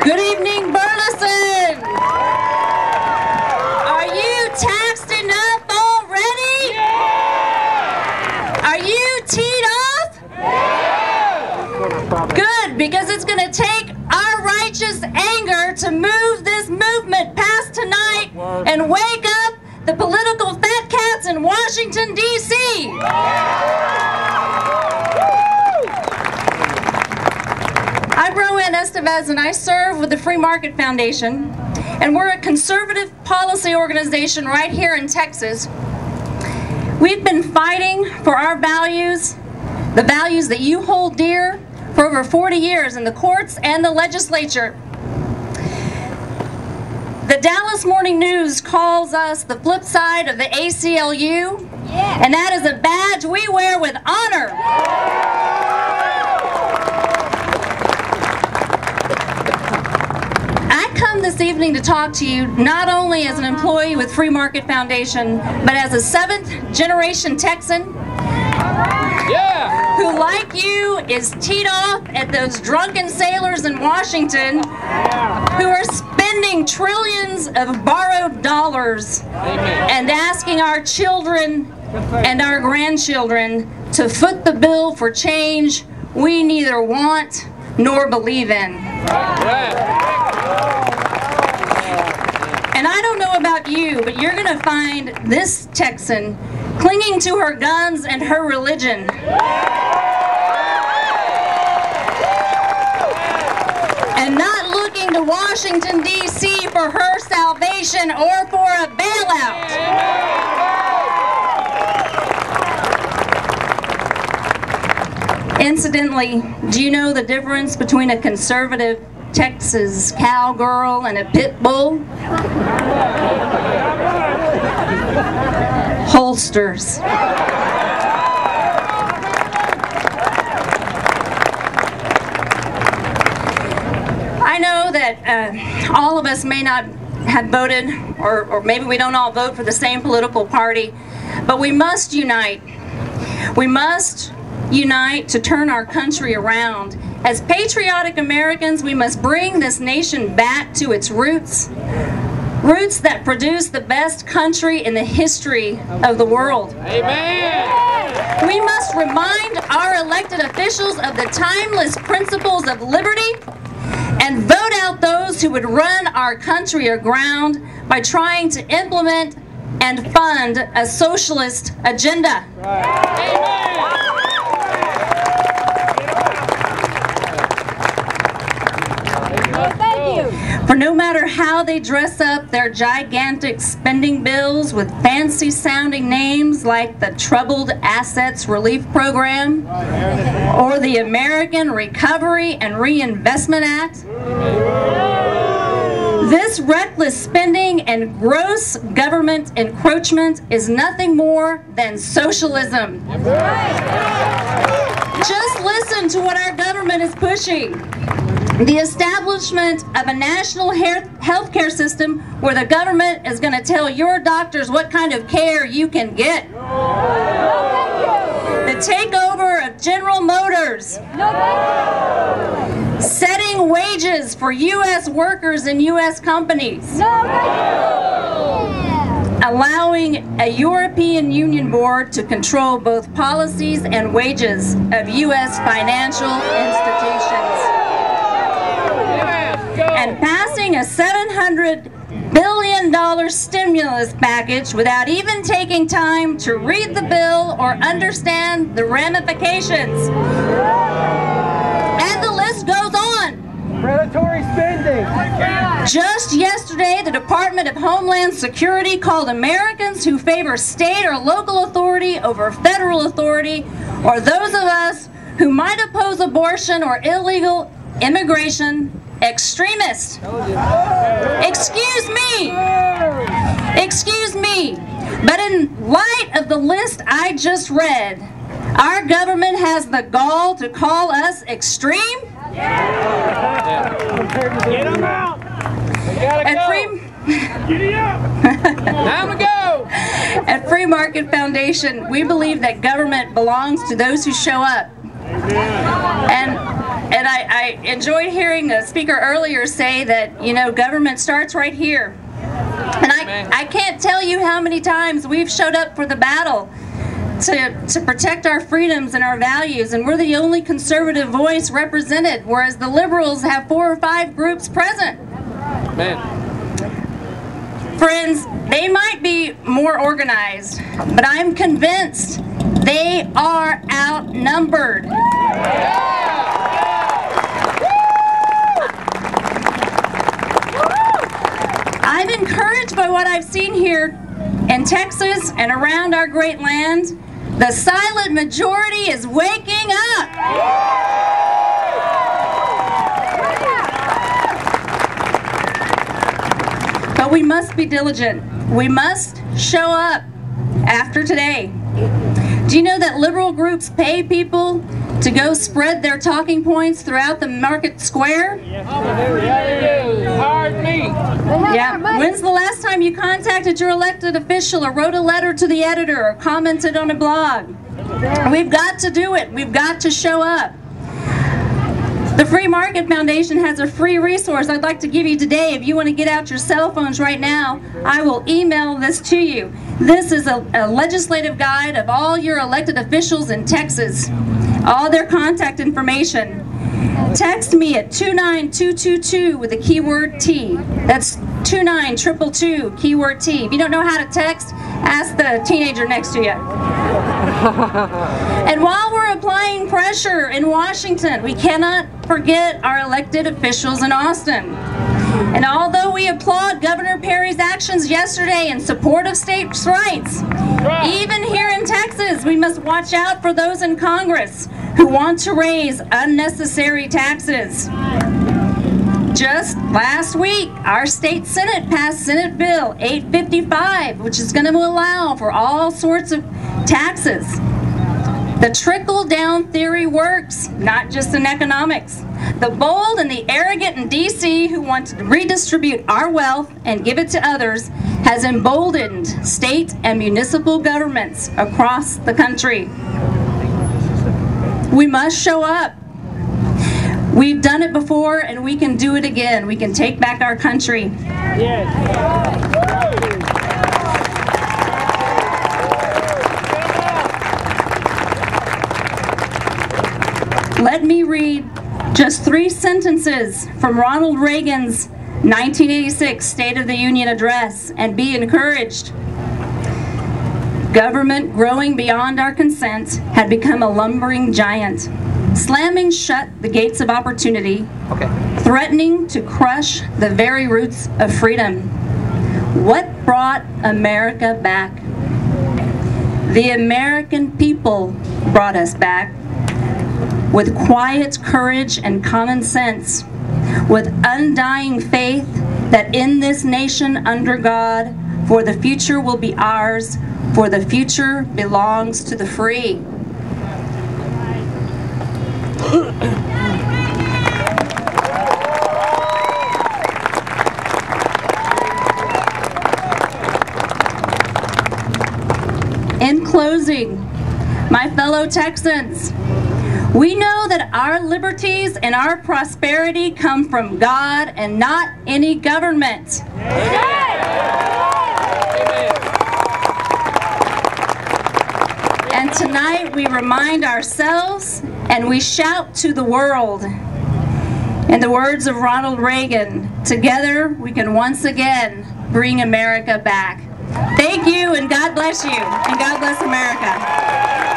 Good evening, Burleson. Are you taxed enough already? Yeah. Are you teed off? Yeah. Good, because it's going to take our righteous anger to move this movement past tonight and wake up the political fat cats in Washington, D.C. I'm Roe Ann Estevez, and I serve with the Free Market Foundation, and we're a conservative policy organization right here in Texas. We've been fighting for our values, the values that you hold dear, for over 40 years in the courts and the legislature. The Dallas Morning News calls us the flip side of the ACLU, and that is a badge we wear with honor. I come this evening to talk to you not only as an employee with Free Market Foundation, but as a seventh-generation Texan who, like you, is teed off at those drunken sailors in Washington who are spending trillions of borrowed dollars and asking our children and our grandchildren to foot the bill for change we neither want nor believe in. And I don't know about you, but you're going to find this Texan clinging to her guns and her religion. And not looking to Washington, D.C. for her salvation or for a bailout. Incidentally, do you know the difference between a conservative Texas cowgirl and a pit bull? Holsters. I know that all of us may not have voted, or maybe we don't all vote for the same political party, but we must unite. We must unite to turn our country around. As patriotic Americans, we must bring this nation back to its roots, roots that produce the best country in the history of the world. Amen. We must remind our elected officials of the timeless principles of liberty and vote out those who would run our country aground by trying to implement and fund a socialist agenda. For no matter how they dress up their gigantic spending bills with fancy sounding names like the Troubled Assets Relief Program or the American Recovery and Reinvestment Act, this reckless spending and gross government encroachment is nothing more than socialism. Just listen to what our government is pushing. The establishment of a national health care system where the government is going to tell your doctors what kind of care you can get. The takeover of General Motors. Setting wages for U.S. workers in U.S. companies. Allowing a European Union board to control both policies and wages of U.S. financial institutions. And passing a $700 billion stimulus package without even taking time to read the bill or understand the ramifications. And the list goes on. Predatory spending. Just yesterday, the Department of Homeland Security called Americans who favor state or local authority over federal authority, or those of us who might oppose abortion or illegal immigration, extremists. Excuse me. Excuse me. But in light of the list I just read, our government has the gall to call us extreme? Get them out. Giddy up. Time to go. At Free Market Foundation, we believe that government belongs to those who show up. And And I enjoyed hearing the speaker earlier say that, you know, government starts right here. And I can't tell you how many times we've showed up for the battle to protect our freedoms and our values, and we're the only conservative voice represented, whereas the liberals have 4 or 5 groups present. Man. Friends, they might be more organized, but I'm convinced they are outnumbered. I'm encouraged by what I've seen here in Texas and around our great land. The silent majority is waking up. But we must be diligent. We must show up after today. Do you know that liberal groups pay people to go spread their talking points throughout the market square? Pardon me. Yeah. When's the last time you contacted your elected official or wrote a letter to the editor or commented on a blog? We've got to do it. We've got to show up. The Free Market Foundation has a free resource I'd like to give you today. If you want to get out your cell phones right now, I will email this to you. This is a legislative guide of all your elected officials in Texas, all their contact information. Text me at 29222 with the keyword T. That's 29222, keyword T. If you don't know how to text, ask the teenager next to you. And while we're applying pressure in Washington, we cannot forget our elected officials in Austin. And although we applaud Governor Perry's actions yesterday in support of states' rights, even here in Texas, we must watch out for those in Congress who want to raise unnecessary taxes. Just last week, our state Senate passed Senate Bill 855, which is going to allow for all sorts of taxes. The trickle-down theory works, not just in economics. The bold and the arrogant in D.C. who want to redistribute our wealth and give it to others has emboldened state and municipal governments across the country. We must show up. We've done it before, and we can do it again. We can take back our country. Let me read just 3 sentences from Ronald Reagan's 1986 State of the Union address and be encouraged. Government, growing beyond our consent, had become a lumbering giant, slamming shut the gates of opportunity, threatening to crush the very roots of freedom. What brought America back? The American people brought us back. With quiet courage and common sense, with undying faith that in this nation under God, for the future will be ours, for the future belongs to the free. In closing, my fellow Texans, we know that our liberties and our prosperity come from God and not any government. And tonight we remind ourselves and we shout to the world. In the words of Ronald Reagan, together we can once again bring America back. Thank you, and God bless you, and God bless America.